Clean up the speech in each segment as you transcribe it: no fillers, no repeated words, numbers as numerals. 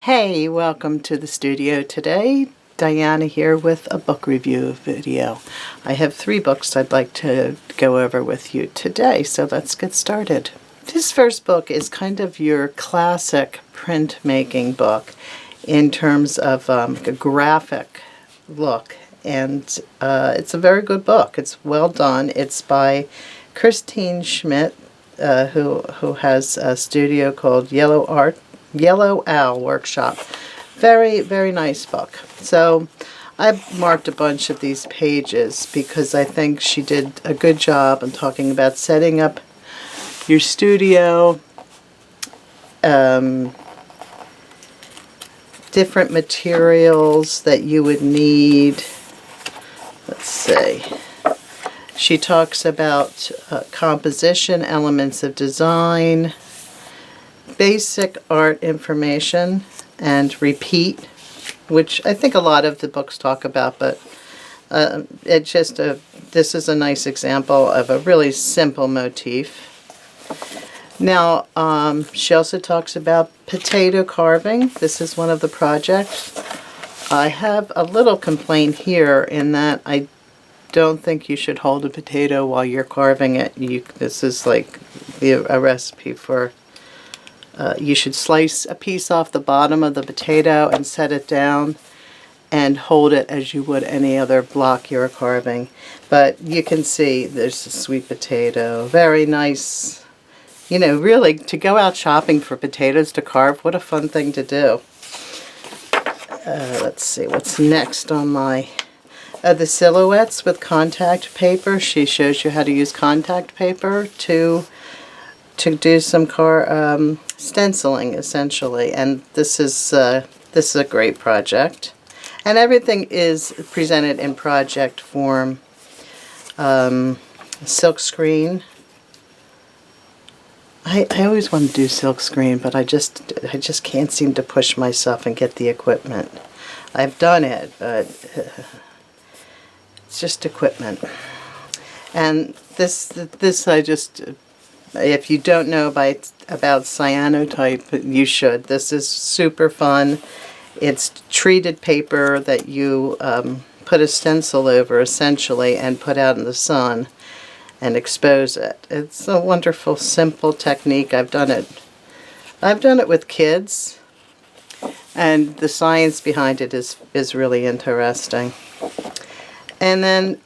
Hey, welcome to the studio today. Diana here with a book review video. I have 3 books I'd like to go over with you today, so let's get started. This first book is kind of your classic printmaking book in terms of a graphic look, and it's a very good book. It's well done. It's by Christine Schmidt, who has a studio called Yellow Owl Workshop. Very, very nice book. So I've marked a bunch of these pages because I think she did a good job in talking about setting up your studio, different materials that you would need. Let's see. She talks about composition, elements of design, basic art information, and repeat, which I think a lot of the books talk about, but this is a nice example of a really simple motif. Now, she also talks about potato carving. This is one of the projects. I have a little complaint here in that I don't think you should hold a potato while you're carving it. This is like a recipe for you should slice a piece off the bottom of the potato and set it down and hold it as you would any other block you're carving. But you can see there's a sweet potato. Very nice. You know, really, to go out shopping for potatoes to carve, what a fun thing to do. Let's see, what's next on my... the silhouettes with contact paper. She shows you how to use contact paper to do some stenciling, essentially, and this is a great project, and everything is presented in project form. Silk screen. I always want to do silk screen, but I just can't seem to push myself and get the equipment. I've done it, but it's just equipment. And this I just... If you don't know about cyanotype, you should. This is super fun. It's treated paper that you put a stencil over, essentially, and put out in the sun and expose it. It's a wonderful, simple technique. I've done it with kids, and the science behind it is really interesting. And then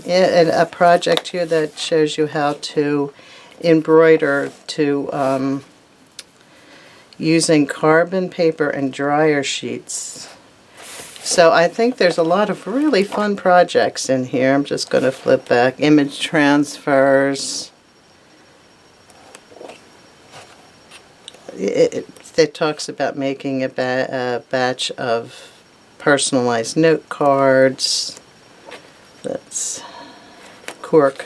a project here that shows you how to embroider using carbon paper and dryer sheets. So I think there's a lot of really fun projects in here. I'm just going to flip back. Image transfers. It talks about making a batch of personalized note cards. That's cork.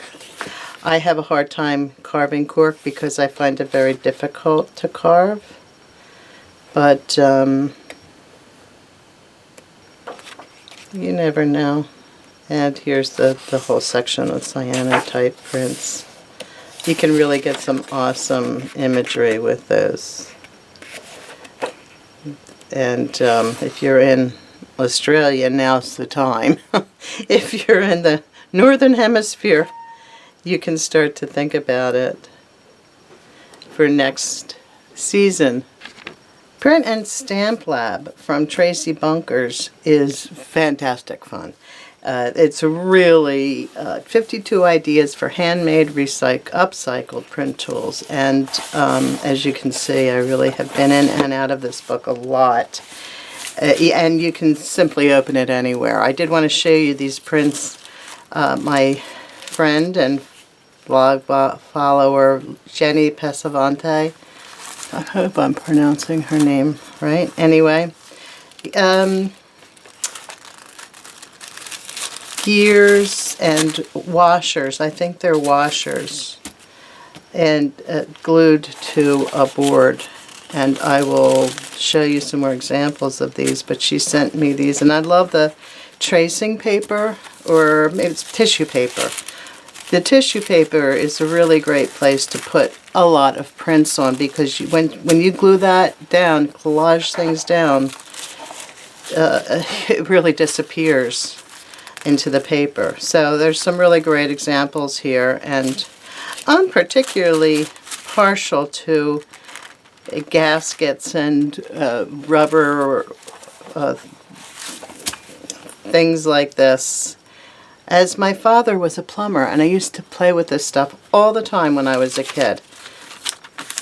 I have a hard time carving cork because I find it very difficult to carve, but you never know. And here's the whole section of cyanotype prints. You can really get some awesome imagery with those. And if you're in Australia, now's the time. If you're in the Northern Hemisphere, you can start to think about it for next season. Print and Stamp Lab from Tracy Bunkers is fantastic fun. It's really 52 ideas for handmade, upcycled print tools. And as you can see, I really have been in and out of this book a lot. And you can simply open it anywhere. I did want to show you these prints. My friend and blog follower, Jenny Pesavante, I hope I'm pronouncing her name right. Anyway, gears and washers. I think they're washers. And glued to a board. And I will show you some more examples of these, but she sent me these, and I love the tracing paper, or maybe it's tissue paper. The tissue paper is a really great place to put a lot of prints on, because when you glue that down, collage things down, it really disappears into the paper. So there's some really great examples here, and I'm particularly partial to gaskets and rubber things like this, as my father was a plumber and I used to play with this stuff all the time when I was a kid.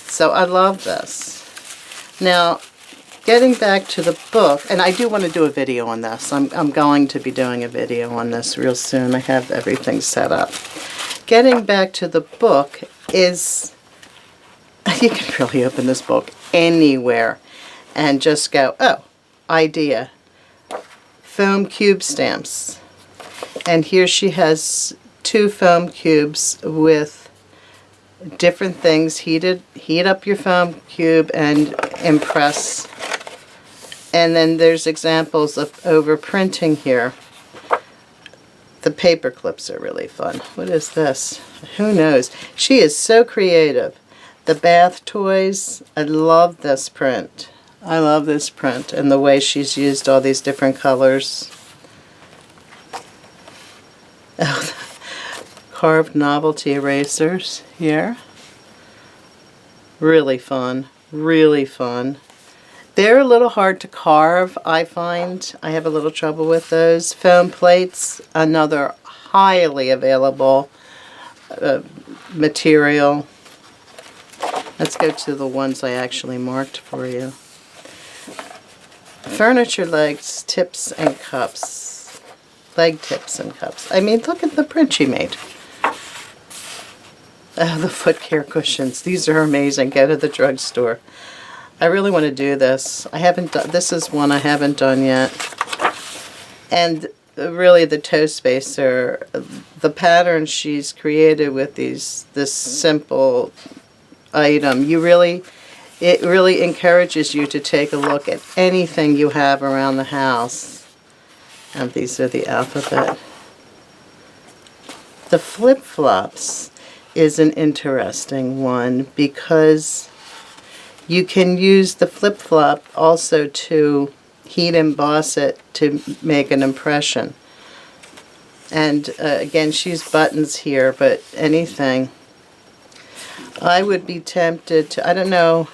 So I love this. Now, getting back to the book, and I do want to do a video on this. I'm going to be doing a video on this real soon. I have everything set up. Getting back to the book is, you can really open this book anywhere and just go, oh, idea. Foam cube stamps. And here she has 2 foam cubes with different things. Heat up your foam cube and impress. And then there's examples of overprinting here. The paper clips are really fun. What is this? Who knows? She is so creative. The bath toys, I love this print. I love this print and the way she's used all these different colors. Oh, carved novelty erasers here. Really fun. Really fun. They're a little hard to carve, I find. I have a little trouble with those. Foam plates, another highly available material. Let's go to the ones I actually marked for you. Furniture legs, tips, and cups. Leg tips and cups. I mean, look at the print she made. Oh, the foot care cushions. These are amazing. Go to the drugstore. I really want to do this. I haven't done, this is one I haven't done yet. And really the toe spacer, the pattern she's created with this simple item, it really encourages you to take a look at anything you have around the house. And these are the alphabet. The flip-flops is an interesting one because you can use the flip-flop also to heat emboss it to make an impression. And again, she's buttons here, but anything. I would be tempted to, I don't know.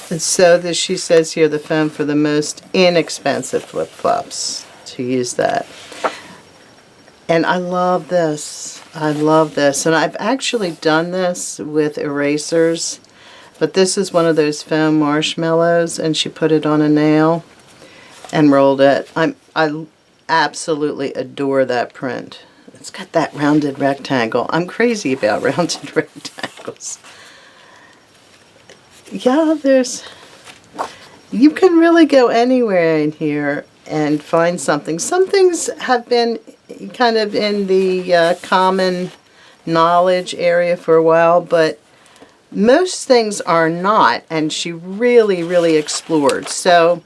And so she says here, the foam for the most inexpensive flip-flops, to use that. And I love this. I love this. And I've actually done this with erasers, but this is one of those foam marshmallows, and she put it on a nail and rolled it. I absolutely adore that print. It's got that rounded rectangle. I'm crazy about rounded rectangles. Yeah, you can really go anywhere in here and find something. Some things have been kind of in the common knowledge area for a while, but most things are not, and she really, really explored. So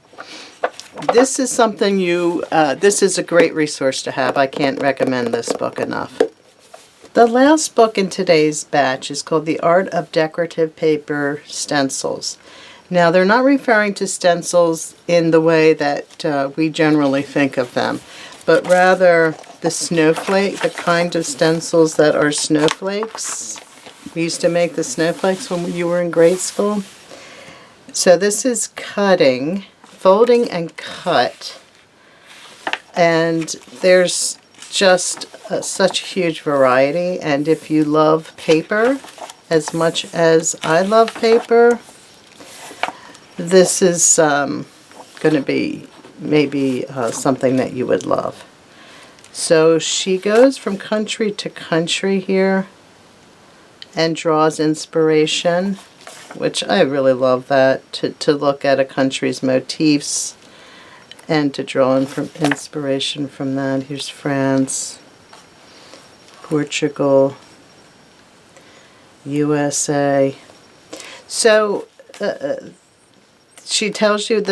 this is something this is a great resource to have. I can't recommend this book enough. The last book in today's batch is called The Art of Decorative Paper Stencils. Now, they're not referring to stencils in the way that we generally think of them, but rather the snowflake, the kind of stencils that are snowflakes. We used to make the snowflakes when you were in grade school. So this is cutting, folding and cut, and there's just such a huge variety. And if you love paper as much as I love paper, this is going to be maybe something that you would love. So she goes from country to country here and draws inspiration, which I really love that, to look at a country's motifs and to draw inspiration from that. Here's France, Portugal, USA. So she tells you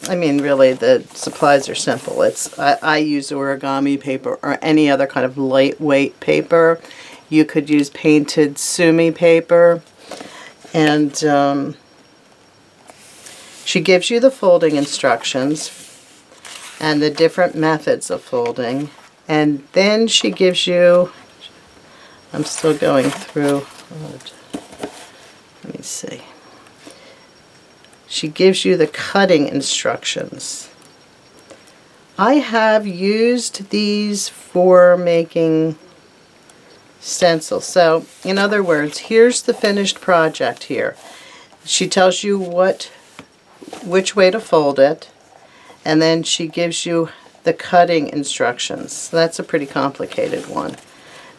I mean, really, the supplies are simple. I use origami paper or any other kind of lightweight paper, You could use painted sumi paper. And she gives you the folding instructions and the different methods of folding. And then she gives you, I'm still going through, let me see. She gives you the cutting instructions. I have used these for making stencils. So, in other words, here's the finished project here. She tells you which way to fold it, and then she gives you the cutting instructions. So that's a pretty complicated one.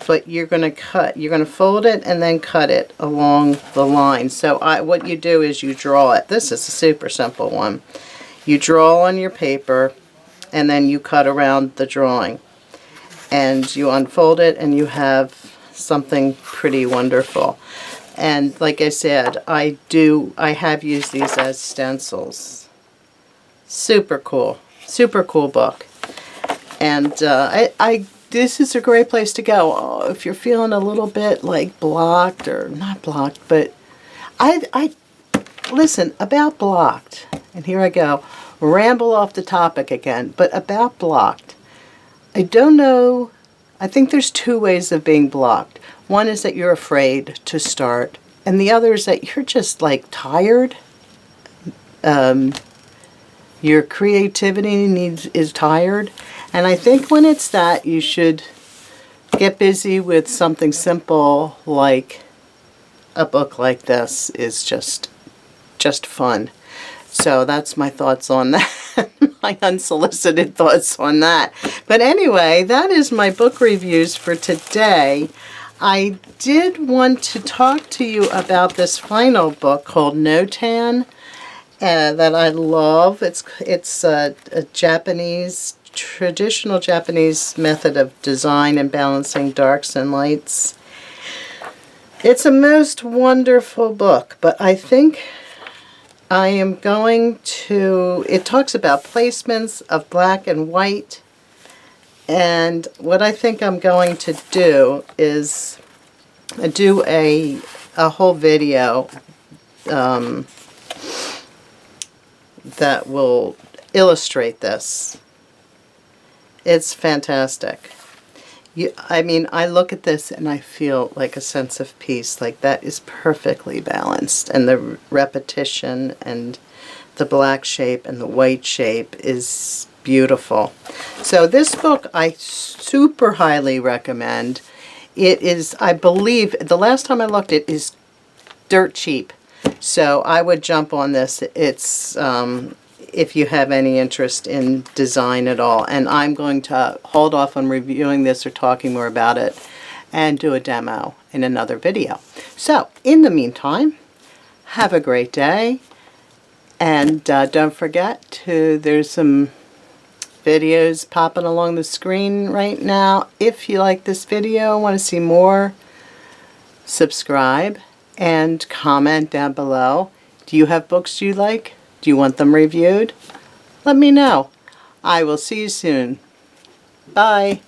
But you're going to fold it and then cut it along the line. So what you do is you draw it. This is a super simple one. You draw on your paper and then you cut around the drawing. And you unfold it and you have something pretty wonderful. And like I said, I have used these as stencils. Super cool book. And this is a great place to go if you're feeling a little bit like blocked, or not blocked, but I listen, about blocked, and here I go, ramble off the topic again, but about blocked. I don't know, I think there's two ways of being blocked. One is that you're afraid to start, and the other is that you're just like tired. Your creativity is tired. And I think when it's that, you should get busy with something simple like a book like this is just fun. So that's my thoughts on that, my unsolicited thoughts on that. But anyway, that is my book reviews for today. I did want to talk to you about this final book called Notan that I love. It's a traditional Japanese method of design and balancing darks and lights. It's a most wonderful book, but I think I am going to, it talks about placements of black and white, and what I think I'm going to do is do a whole video that will illustrate this. It's fantastic. I mean, I look at this and I feel like a sense of peace. Like that is perfectly balanced, and the repetition and the black shape and the white shape is beautiful. So this book I super highly recommend. It is, I believe, the last time I looked, it is dirt cheap. So I would jump on this. It's if you have any interest in design at all. And I'm going to hold off on reviewing this or talking more about it and do a demo in another video. So in the meantime, have a great day. And don't forget there's some videos popping along the screen right now. If you like this video, want to see more, subscribe and comment down below. Do you have books you like? Do you want them reviewed? Let me know. I will see you soon. Bye.